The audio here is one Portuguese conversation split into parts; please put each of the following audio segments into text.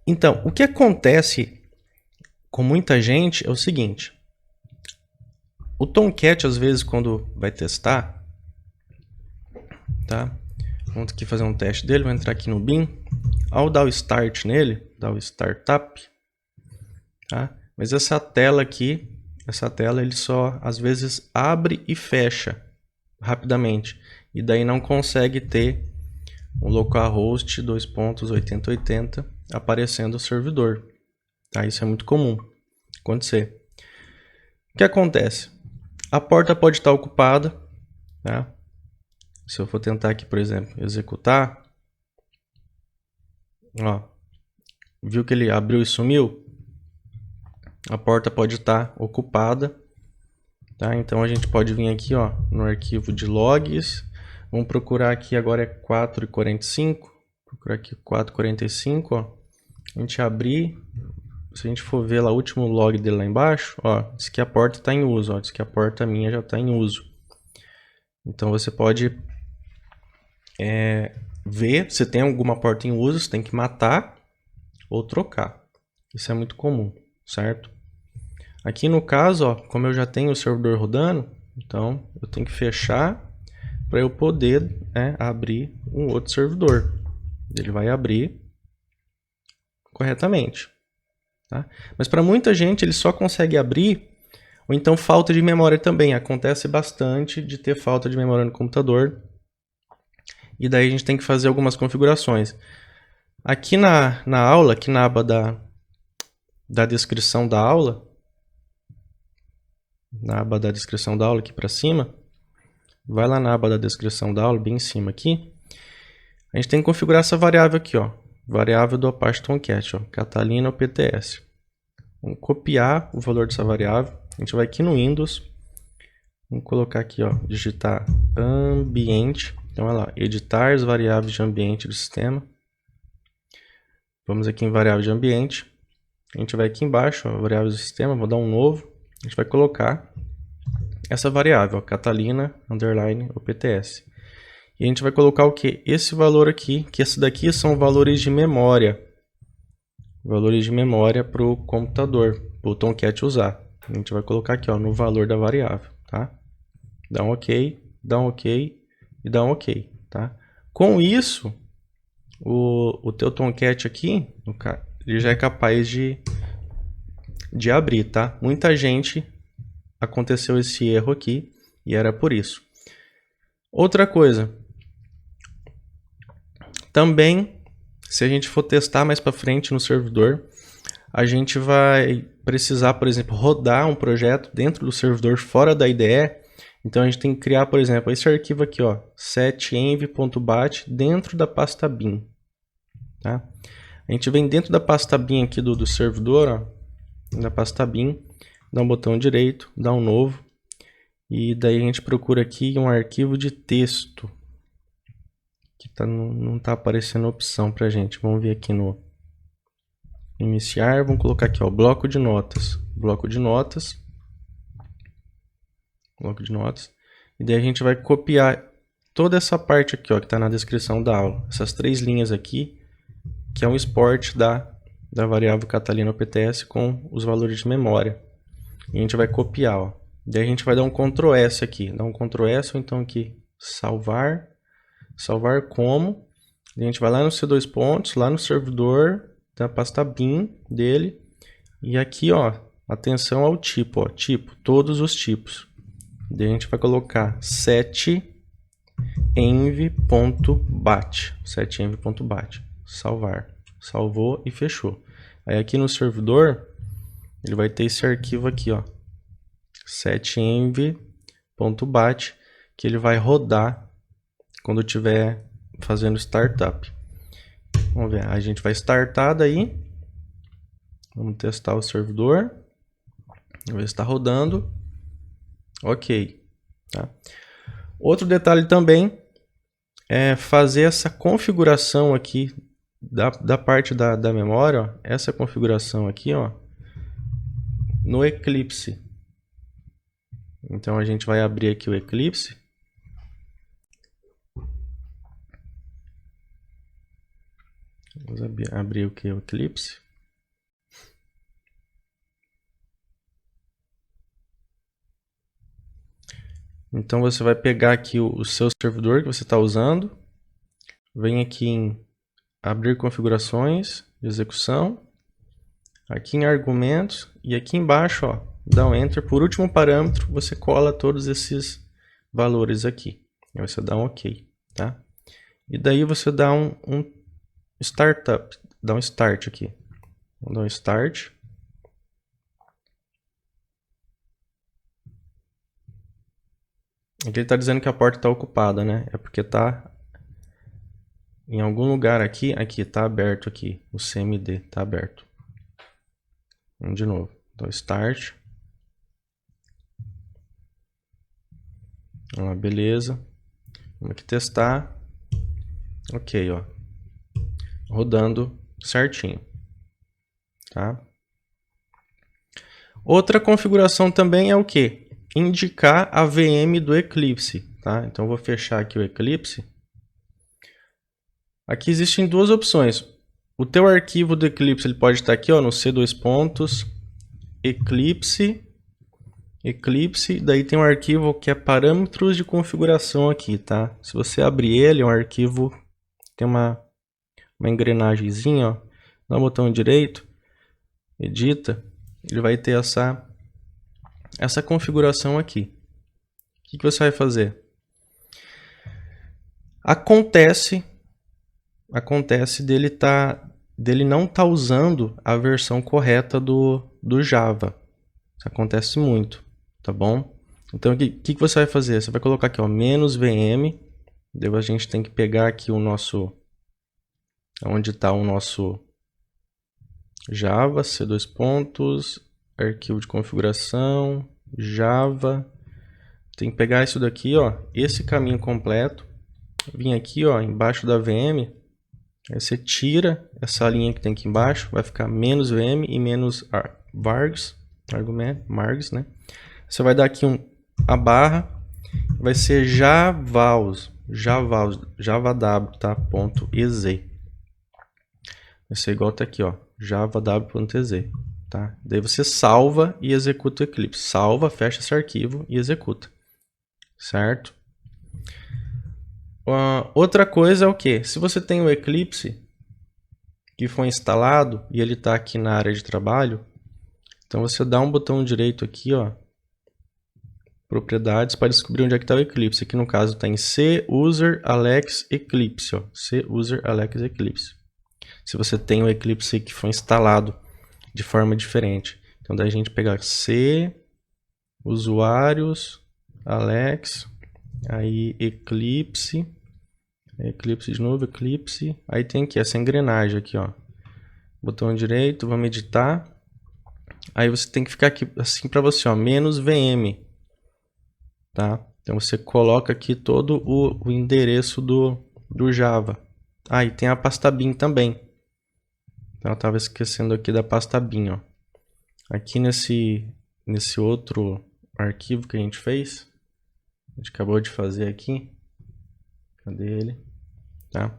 Então, o que acontece com muita gente é o seguinte. O Tomcat, às vezes, quando vai testar, tá? Vamos aqui fazer um teste dele, vou entrar aqui no Bin. Ao dar o Start nele, dar o Startup, tá? Mas essa tela aqui, ele só, às vezes, abre e fecha rapidamente. E daí não consegue ter um localhost 2.8080 aparecendo o servidor. Tá? Isso é muito comum acontecer. O que acontece? A porta pode estar ocupada. Tá? Se eu for tentar aqui, por exemplo, executar. Ó, viu que ele abriu e sumiu? A porta pode estar ocupada. Tá? Então a gente pode vir aqui, ó, no arquivo de logs. Vamos procurar aqui, agora é 4:45. Procurar aqui 4:45. Ó. A gente abrir. Se a gente for ver lá o último log dele lá embaixo, ó, diz que a porta está em uso, ó, diz que a porta minha já está em uso. Então você pode ver se tem alguma porta em uso, você tem que matar ou trocar. Isso é muito comum, certo? Aqui no caso, ó, como eu já tenho o servidor rodando, então eu tenho que fechar para eu poder abrir um outro servidor. Ele vai abrir corretamente. Tá? Mas para muita gente ele só consegue abrir, ou então falta de memória também. Acontece bastante de ter falta de memória no computador. E daí a gente tem que fazer algumas configurações. Aqui na aula, aqui na aba da descrição da aula, na aba da descrição da aula aqui para cima, vai lá na aba da descrição da aula, bem em cima aqui. A gente tem que configurar essa variável aqui, ó, variável do Apache Tomcat, ó, Catalina OPTS. Vamos copiar o valor dessa variável. A gente vai aqui no Windows. Vamos colocar aqui, ó, digitar ambiente. Então, olha lá, editar as variáveis de ambiente do sistema. Vamos aqui em variável de ambiente. A gente vai aqui embaixo, ó, variáveis do sistema, vou dar um novo. A gente vai colocar essa variável, ó, Catalina underline OPTS. E a gente vai colocar o que? Esse valor aqui, que esse daqui são valores de memória. Valores de memória para o computador, para o Tomcat usar. A gente vai colocar aqui, ó, no valor da variável, tá? Dá um OK, dá um OK e dá um OK, tá? Com isso, o teu Tomcat aqui, ele já é capaz de abrir, tá? Muita gente aconteceu esse erro aqui e era por isso. Outra coisa, também, se a gente for testar mais para frente no servidor, a gente vai precisar, por exemplo, rodar um projeto dentro do servidor fora da IDE. Então a gente tem que criar, por exemplo, esse arquivo aqui, ó, setenv.bat dentro da pasta bin. Tá? A gente vem dentro da pasta bin aqui do servidor, ó, da pasta bin, dá um botão direito, dá um novo, e daí a gente procura aqui um arquivo de texto, que não está aparecendo opção para a gente. Vamos ver aqui no iniciar, vamos colocar aqui, ó, bloco de notas, e daí a gente vai copiar toda essa parte aqui, ó, que está na descrição da aula, essas 3 linhas aqui, que é um export da variável Catalina OPTS com os valores de memória. E a gente vai copiar, ó. Daí a gente vai dar um Ctrl S aqui, dá um Ctrl S ou então aqui salvar como. A gente vai lá no C2 pontos, lá no servidor da pasta bin dele, e aqui, ó, atenção ao tipo, ó, tipo, todos os tipos. Daí a gente vai colocar setenv.bat, salvar, salvou e fechou. Aí aqui no servidor, ele vai ter esse arquivo aqui, ó, setenv.bat, que ele vai rodar quando estiver fazendo startup. Vamos ver, a gente vai startar daí. Vamos testar o servidor. Vamos ver se está rodando. Ok. Tá? Outro detalhe também é fazer essa configuração aqui da parte da memória. Ó, essa configuração aqui, ó, no Eclipse. Então a gente vai abrir aqui o Eclipse. Vamos abrir o que? O Eclipse. Então você vai pegar aqui o seu servidor que você está usando, vem aqui em abrir configurações, execução, aqui em argumentos e aqui embaixo, ó, dá um enter. Por último parâmetro, você cola todos esses valores aqui. Aí você dá um OK, tá? E daí você dá um startup, dá um start aqui. Vamos dar um start. Aqui ele está dizendo que a porta está ocupada, né? É porque está em algum lugar aqui está aberto aqui, o CMD está aberto. Vamos de novo, então start. Vamos lá, beleza. Vamos aqui testar. Ok, ó. Rodando certinho, tá? Outra configuração também é o que? Indicar a VM do Eclipse, tá? Então eu vou fechar aqui o Eclipse. Aqui existem duas opções. O teu arquivo do Eclipse ele pode estar aqui, ó, no C2 Eclipse, daí tem um arquivo que é parâmetros de configuração aqui, tá? Se você abrir ele, é um arquivo, tem uma engrenagemzinha, ó, dá um botão direito, edita, ele vai ter essa configuração aqui. O que você vai fazer? Acontece dele não estar usando a versão correta do Java. Isso acontece muito, tá bom? Então o que você vai fazer? Você vai colocar aqui, ó, -vm. Daí a gente tem que pegar aqui o nosso, onde está o nosso Java, C2 arquivo de configuração, Java. Tem que pegar isso daqui, ó, esse caminho completo, vir aqui, ó, embaixo da VM. Aí você tira essa linha que tem aqui embaixo, vai ficar -vm e -vargs, margs, né? Você vai dar aqui a barra, vai ser javadaw, tá? .ez. Vai ser igual tá aqui, ó, javadaw.ez, tá? Daí você salva e executa o Eclipse. Salva, fecha esse arquivo e executa, certo? Outra coisa é o que? Se você tem o Eclipse que foi instalado e ele está aqui na área de trabalho, então você dá um botão direito aqui, ó, propriedades, para descobrir onde é que está o Eclipse. Aqui no caso está em cuser alex eclipse, ó, cuser alex eclipse. Se você tem o Eclipse que foi instalado de forma diferente, então daí a gente pegar c usuários alex, aí eclipse de novo, Eclipse, aí tem aqui essa engrenagem aqui, ó, botão direito, vamos editar, aí você tem que ficar aqui assim para você, ó, -vm, tá? Então você coloca aqui todo o endereço do Java. Ah, e tem a pasta bin também. Então eu estava esquecendo aqui da pasta bin, ó. Aqui nesse outro arquivo que a gente fez, a gente acabou de fazer aqui. Cadê ele? Tá?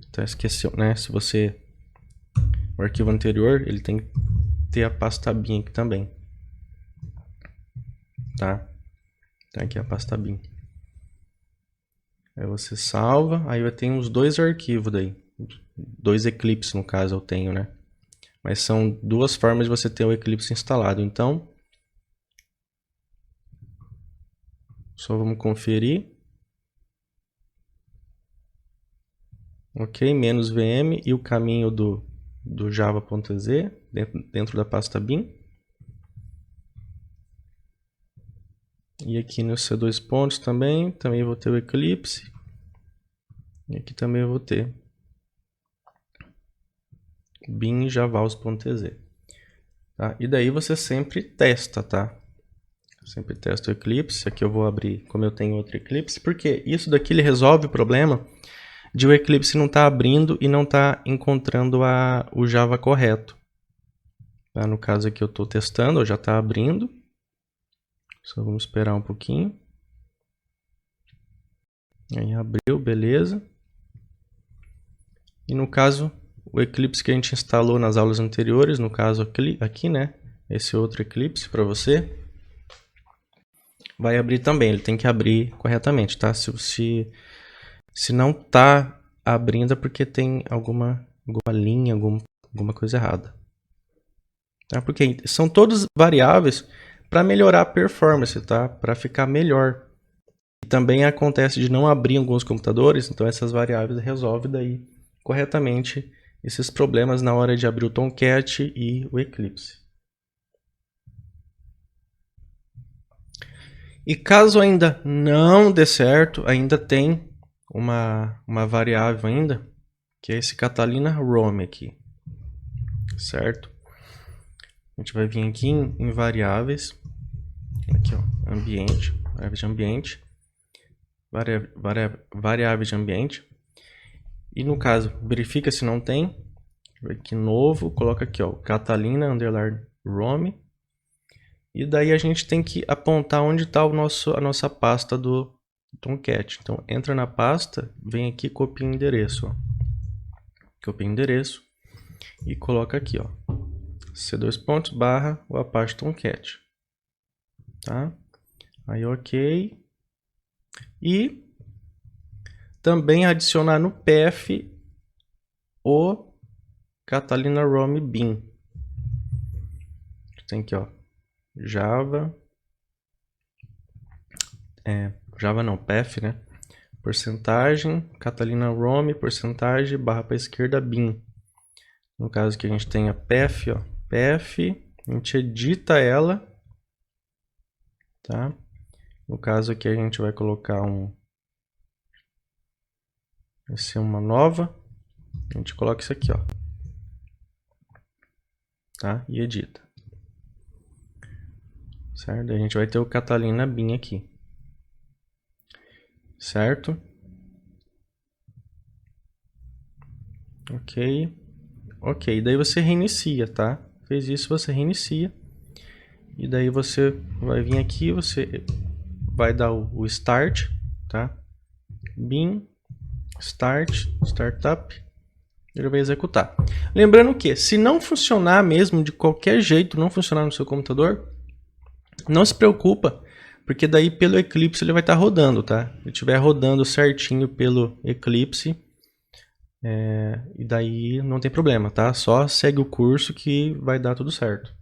Então esqueceu, né? Se você... O arquivo anterior, ele tem que ter a pasta bin aqui também. Tá? Tá aqui a pasta bin. Aí você salva, aí eu tenho os dois arquivos daí. 2 Eclipse no caso eu tenho, né? Mas são duas formas de você ter o Eclipse instalado. Então, só vamos conferir. Ok, -vm e o caminho do java.ez dentro da pasta bin. E aqui no C2 também vou ter o Eclipse. E aqui também eu vou ter bin javaus.ez. Tá? E daí você sempre testa, tá? Sempre testo o Eclipse. Aqui eu vou abrir, como eu tenho outro Eclipse, porque isso daqui ele resolve o problema de o Eclipse não estar abrindo e não estar encontrando o Java correto. Tá? No caso aqui eu estou testando, já está abrindo. Só vamos esperar um pouquinho. Aí abriu, beleza. E no caso, o Eclipse que a gente instalou nas aulas anteriores, no caso aqui, né? Esse outro Eclipse para você. Vai abrir também, ele tem que abrir corretamente, tá? Se não tá abrindo é porque tem alguma linha, alguma coisa errada. Tá? Porque são todas variáveis para melhorar a performance, tá? Para ficar melhor. E também acontece de não abrir alguns computadores, então essas variáveis resolvem daí corretamente esses problemas na hora de abrir o Tomcat e o Eclipse. E caso ainda não dê certo, ainda tem uma variável ainda, que é esse Catalina Rom aqui, certo? A gente vai vir aqui em variáveis, aqui ó, ambiente, variável de ambiente, variável de ambiente, e no caso, verifica se não tem, vai aqui novo, coloca aqui ó, Catalina underline Rom, e daí a gente tem que apontar onde está a nossa pasta do Tomcat. Então entra na pasta, vem aqui, copia o endereço, ó. Copia o endereço e coloca aqui, ó, c2 / o Apache Tomcat, tá? Aí ok. E também adicionar no path o Catalina Rom bin. Tem aqui, ó, Java não, path, né? Porcentagem, Catalina Rom, porcentagem, barra para a esquerda, bin. No caso que a gente tem a path, ó, path, a gente edita ela, tá? No caso aqui a gente vai colocar vai ser uma nova, a gente coloca isso aqui, ó, tá? E edita. Certo? A gente vai ter o Catalina bin aqui. Certo? Ok. Ok, daí você reinicia, tá? Fez isso, você reinicia. E daí você vai vir aqui, você vai dar o start, tá? Bin, start, startup. Ele vai executar. Lembrando que, se não funcionar mesmo, de qualquer jeito, não funcionar no seu computador, não se preocupa, porque daí pelo Eclipse ele vai estar rodando, tá? Se estiver rodando certinho pelo Eclipse, e daí não tem problema, tá? Só segue o curso que vai dar tudo certo.